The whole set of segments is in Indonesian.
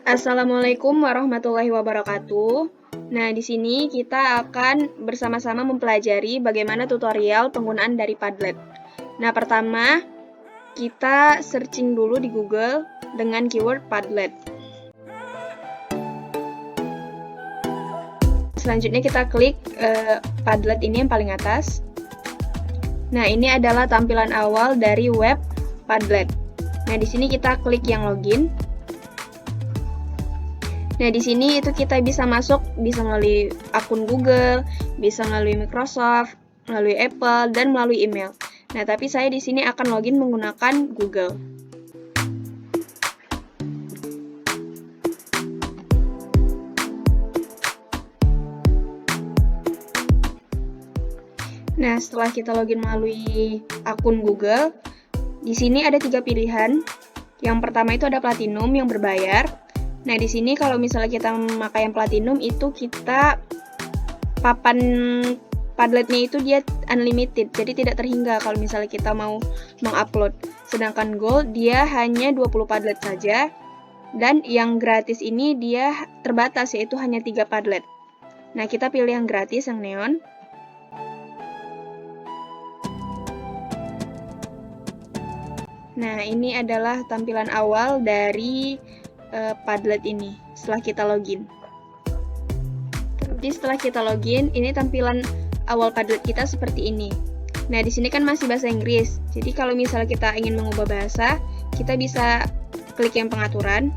Assalamualaikum warahmatullahi wabarakatuh. Nah, di sini kita akan bersama-sama mempelajari bagaimana tutorial penggunaan dari Padlet. Nah, pertama kita searching dulu di Google dengan keyword Padlet. Selanjutnya kita klik Padlet ini yang paling atas. Nah, ini adalah tampilan awal dari web Padlet. Nah, di sini kita klik yang login. Nah, di sini itu kita bisa masuk, bisa melalui akun Google, bisa melalui Microsoft, melalui Apple, dan melalui email. Nah, tapi saya di sini akan login menggunakan Google. Nah, setelah kita login melalui akun Google, di sini ada 3 pilihan. Yang pertama itu ada Platinum yang berbayar. Nah, di sini kalau misalnya kita memakai yang Platinum itu kita papan Padletnya itu dia unlimited, jadi tidak terhingga kalau misalnya kita mau mengupload. Sedangkan Gold dia hanya 20 Padlet saja, dan yang gratis ini dia terbatas, yaitu hanya 3 Padlet. Nah, kita pilih yang gratis, yang neon. Nah, ini adalah tampilan awal dari Padlet ini setelah kita login. Jadi setelah kita login, ini tampilan awal Padlet kita seperti ini. Nah, di sini kan masih bahasa Inggris. Jadi kalau misalnya kita ingin mengubah bahasa, kita bisa klik yang pengaturan.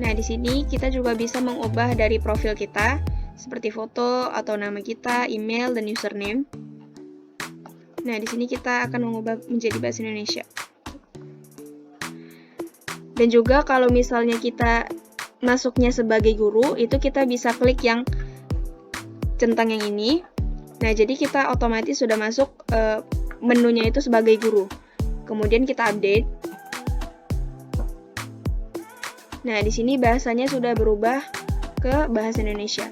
Nah, di sini kita juga bisa mengubah dari profil kita, seperti foto atau nama kita, email, dan username. Nah, di sini kita akan mengubah menjadi bahasa Indonesia. Dan juga kalau misalnya kita masuknya sebagai guru, itu kita bisa klik yang centang yang ini. Nah, jadi kita otomatis sudah masuk menunya itu sebagai guru. Kemudian kita update. Nah, di sini bahasanya sudah berubah ke bahasa Indonesia.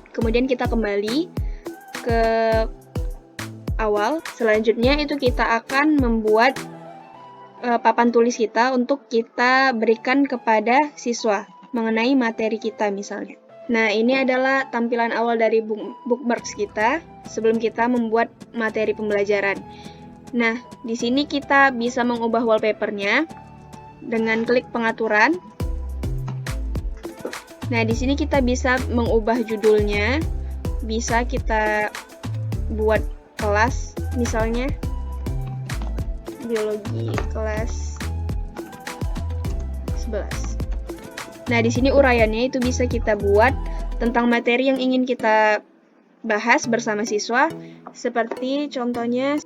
Kemudian kita kembali ke awal. Selanjutnya itu kita akan membuat papan tulis kita untuk kita berikan kepada siswa mengenai materi kita misalnya. Nah, ini adalah tampilan awal dari bookmarks kita sebelum kita membuat materi pembelajaran. Nah, di sini kita bisa mengubah wallpapernya dengan klik pengaturan. Nah, di sini kita bisa mengubah judulnya, bisa kita buat kelas misalnya biologi kelas 11. Nah, di sini uraiannya itu bisa kita buat tentang materi yang ingin kita bahas bersama siswa, seperti contohnya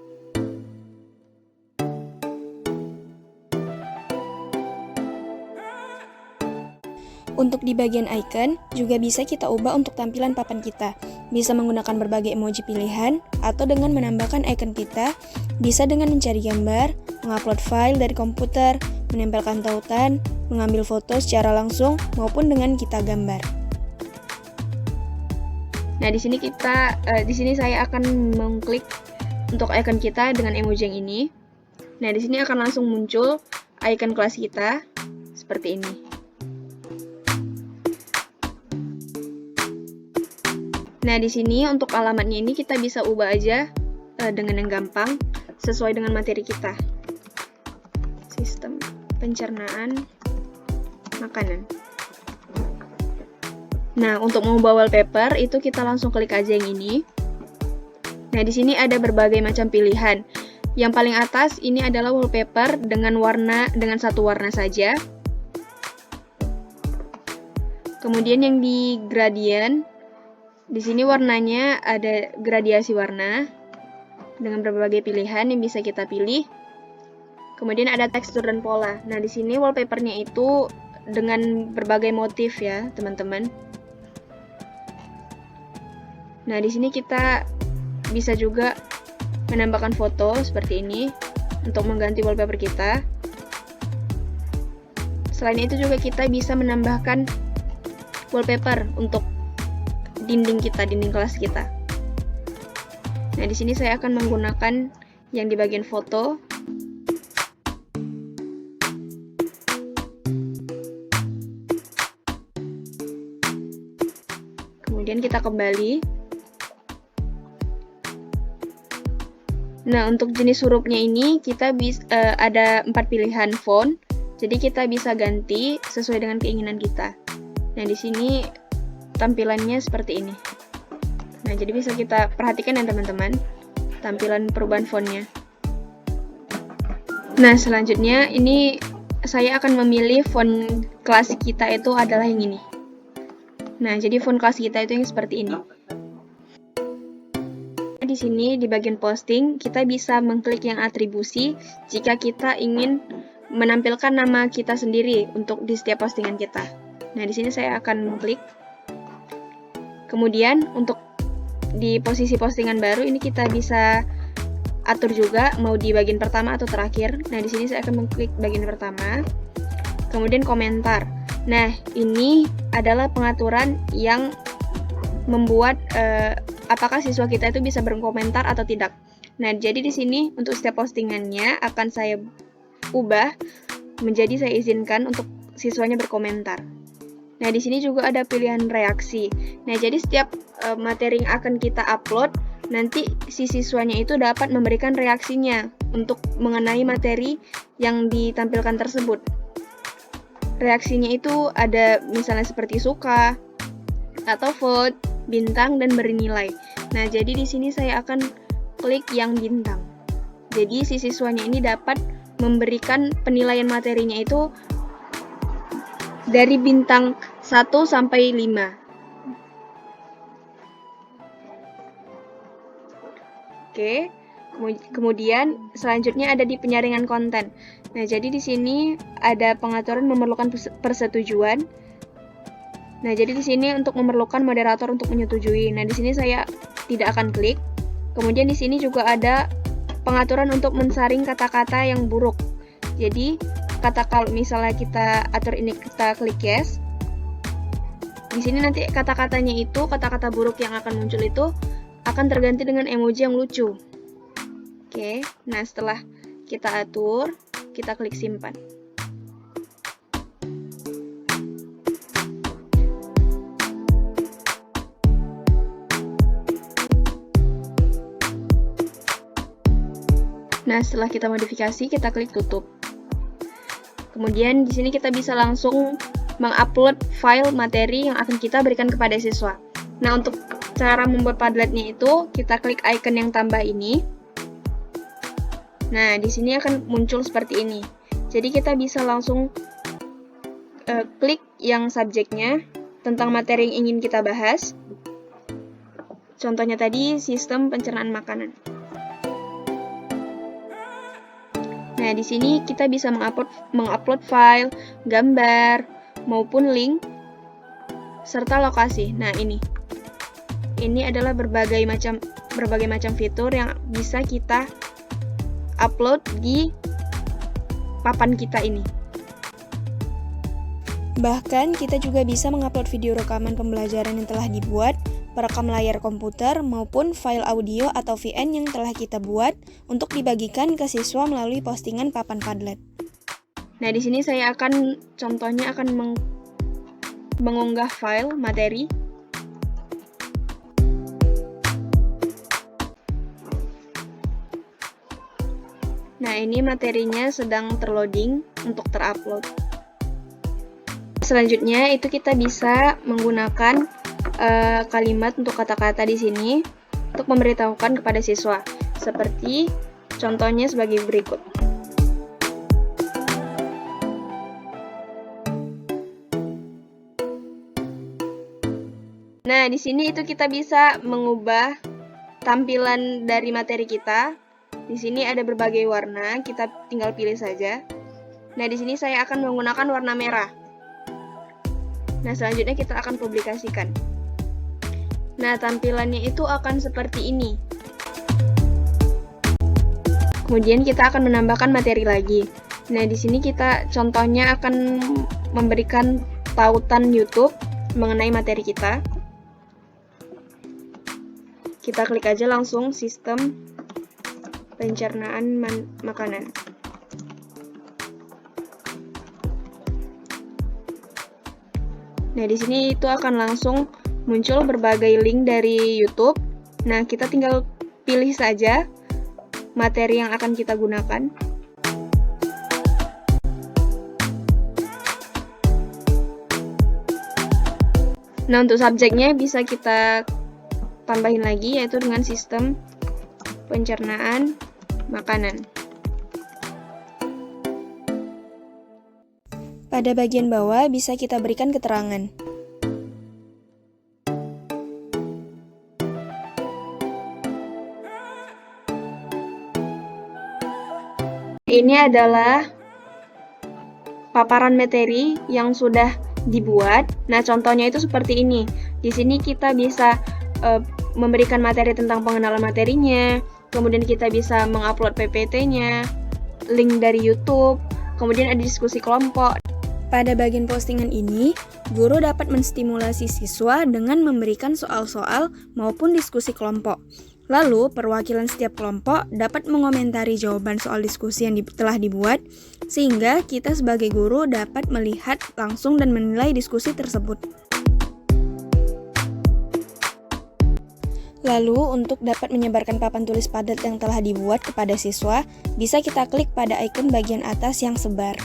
Untuk di bagian icon, juga bisa kita ubah untuk tampilan papan kita. Bisa menggunakan berbagai emoji pilihan, atau dengan menambahkan icon kita, bisa dengan mencari gambar, mengupload file dari komputer, menempelkan tautan, mengambil foto secara langsung, maupun dengan kita gambar. Nah, di sini saya akan mengklik untuk icon kita dengan emoji yang ini. Nah, di sini akan langsung muncul icon kelas kita seperti ini. Nah, di sini untuk alamatnya ini kita bisa ubah aja dengan yang gampang sesuai dengan materi kita. Sistem pencernaan makanan. Nah, untuk mengubah wallpaper itu kita langsung klik aja yang ini. Nah, di sini ada berbagai macam pilihan. Yang paling atas ini adalah wallpaper dengan satu warna saja. Kemudian yang di gradient, di sini warnanya ada gradiasi warna dengan berbagai pilihan yang bisa kita pilih. Kemudian ada tekstur dan pola. Nah, di sini wallpapernya itu dengan berbagai motif ya, teman-teman. Nah, di sini kita bisa juga menambahkan foto seperti ini untuk mengganti wallpaper kita. Selain itu juga kita bisa menambahkan wallpaper untuk dinding kelas kita. Nah, di sini saya akan menggunakan yang di bagian foto. Kemudian kita kembali. Nah, untuk jenis hurufnya ini kita ada 4 pilihan font. Jadi kita bisa ganti sesuai dengan keinginan kita. Nah, di sini tampilannya seperti ini. Nah, jadi bisa kita perhatikan ya teman-teman, tampilan perubahan fontnya. Nah, selanjutnya ini saya akan memilih font klasik kita itu adalah yang ini. Nah, jadi font klasik kita itu yang seperti ini. Di sini di bagian posting kita bisa mengklik yang atribusi jika kita ingin menampilkan nama kita sendiri untuk di setiap postingan kita. Nah, di sini saya akan mengklik. Kemudian untuk di posisi postingan baru ini kita bisa atur juga mau di bagian pertama atau terakhir. Nah, di sini saya akan mengklik bagian pertama. Kemudian komentar. Nah, ini adalah pengaturan yang membuat apakah siswa kita itu bisa berkomentar atau tidak. Nah, jadi di sini untuk setiap postingannya akan saya ubah menjadi saya izinkan untuk siswanya berkomentar. Nah, di sini juga ada pilihan reaksi. Nah, jadi setiap materi yang akan kita upload, nanti si siswanya itu dapat memberikan reaksinya untuk mengenai materi yang ditampilkan tersebut. Reaksinya itu ada misalnya seperti suka, atau vote, bintang, dan beri nilai. Nah, jadi di sini saya akan klik yang bintang. Jadi si siswanya ini dapat memberikan penilaian materinya itu dari bintang 1 sampai 5. Oke. Kemudian selanjutnya ada di penyaringan konten. Nah, jadi di sini ada pengaturan memerlukan persetujuan. Nah, jadi di sini untuk memerlukan moderator untuk menyetujui. Nah, di sini saya tidak akan klik. Kemudian di sini juga ada pengaturan untuk mensaring kata-kata yang buruk. Jadi, kalau misalnya kita atur ini, kita klik yes. Di sini nanti kata-katanya itu, kata-kata buruk yang akan muncul itu akan terganti dengan emoji yang lucu. Oke, nah setelah kita atur, kita klik simpan. Nah, setelah kita modifikasi, kita klik tutup. Kemudian di sini kita bisa langsung mengupload file materi yang akan kita berikan kepada siswa. Nah, untuk cara membuat Padletnya itu, kita klik icon yang tambah ini. Nah, di sini akan muncul seperti ini. Jadi kita bisa langsung klik yang subjeknya tentang materi yang ingin kita bahas. Contohnya tadi sistem pencernaan makanan. Nah, di sini kita bisa mengupload file, gambar, maupun link, serta lokasi. Nah, ini adalah berbagai macam fitur yang bisa kita upload di papan kita ini. Bahkan, kita juga bisa mengupload video rekaman pembelajaran yang telah dibuat, perekam layar komputer, maupun file audio atau VN yang telah kita buat untuk dibagikan ke siswa melalui postingan papan Padlet. Nah, di sini saya contohnya akan mengunggah file materi. Nah, ini materinya sedang terloading untuk terupload. Selanjutnya itu kita bisa menggunakan kalimat untuk kata-kata di sini untuk memberitahukan kepada siswa. Seperti contohnya sebagai berikut. Nah, di sini itu kita bisa mengubah tampilan dari materi kita. Di sini ada berbagai warna, kita tinggal pilih saja. Nah, di sini saya akan menggunakan warna merah. Nah, selanjutnya kita akan publikasikan. Nah, tampilannya itu akan seperti ini. Kemudian kita akan menambahkan materi lagi. Nah, di sini kita contohnya akan memberikan tautan YouTube mengenai materi kita. Kita klik aja langsung sistem pencernaan makanan. Nah, di sini itu akan langsung muncul berbagai link dari YouTube. Nah, kita tinggal pilih saja materi yang akan kita gunakan. Nah, untuk subjeknya bisa kita tambahin lagi, yaitu dengan sistem pencernaan makanan. Pada bagian bawah bisa kita berikan keterangan. Ini adalah paparan materi yang sudah dibuat. Nah, contohnya itu seperti ini. Di sini kita bisa memberikan materi tentang pengenalan materinya, kemudian kita bisa mengupload PPT-nya, link dari YouTube, kemudian ada diskusi kelompok. Pada bagian postingan ini, guru dapat menstimulasi siswa dengan memberikan soal-soal maupun diskusi kelompok. Lalu, perwakilan setiap kelompok dapat mengomentari jawaban soal diskusi yang telah dibuat, sehingga kita sebagai guru dapat melihat langsung dan menilai diskusi tersebut. Lalu, untuk dapat menyebarkan papan tulis padat yang telah dibuat kepada siswa, bisa kita klik pada ikon bagian atas yang sebar.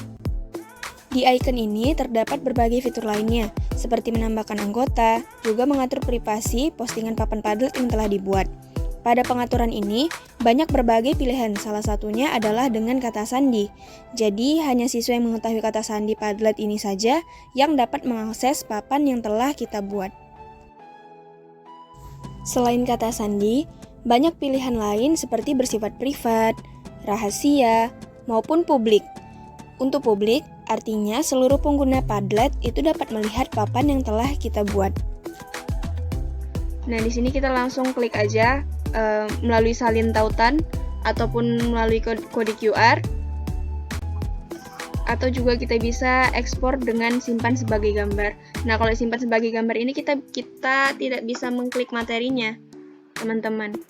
Di icon ini terdapat berbagai fitur lainnya, seperti menambahkan anggota, juga mengatur privasi postingan papan Padlet yang telah dibuat. Pada pengaturan ini, banyak berbagai pilihan, salah satunya adalah dengan kata sandi. Jadi, hanya siswa yang mengetahui kata sandi Padlet ini saja yang dapat mengakses papan yang telah kita buat. Selain kata sandi, banyak pilihan lain seperti bersifat privat, rahasia, maupun publik. Untuk publik, artinya seluruh pengguna Padlet itu dapat melihat papan yang telah kita buat. Nah, di sini kita langsung klik aja melalui salin tautan ataupun melalui kode QR, atau juga kita bisa ekspor dengan simpan sebagai gambar. Nah, kalau simpan sebagai gambar ini kita tidak bisa mengklik materinya, teman-teman.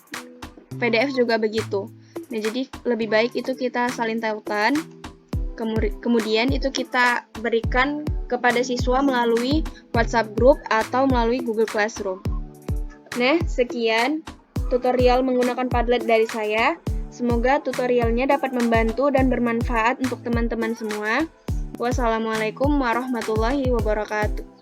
PDF juga begitu. Nah, jadi lebih baik itu kita salin tautan, kemudian itu kita berikan kepada siswa melalui WhatsApp group atau melalui Google Classroom. Nah, sekian tutorial menggunakan Padlet dari saya. Semoga tutorialnya dapat membantu dan bermanfaat untuk teman-teman semua. Wassalamualaikum warahmatullahi wabarakatuh.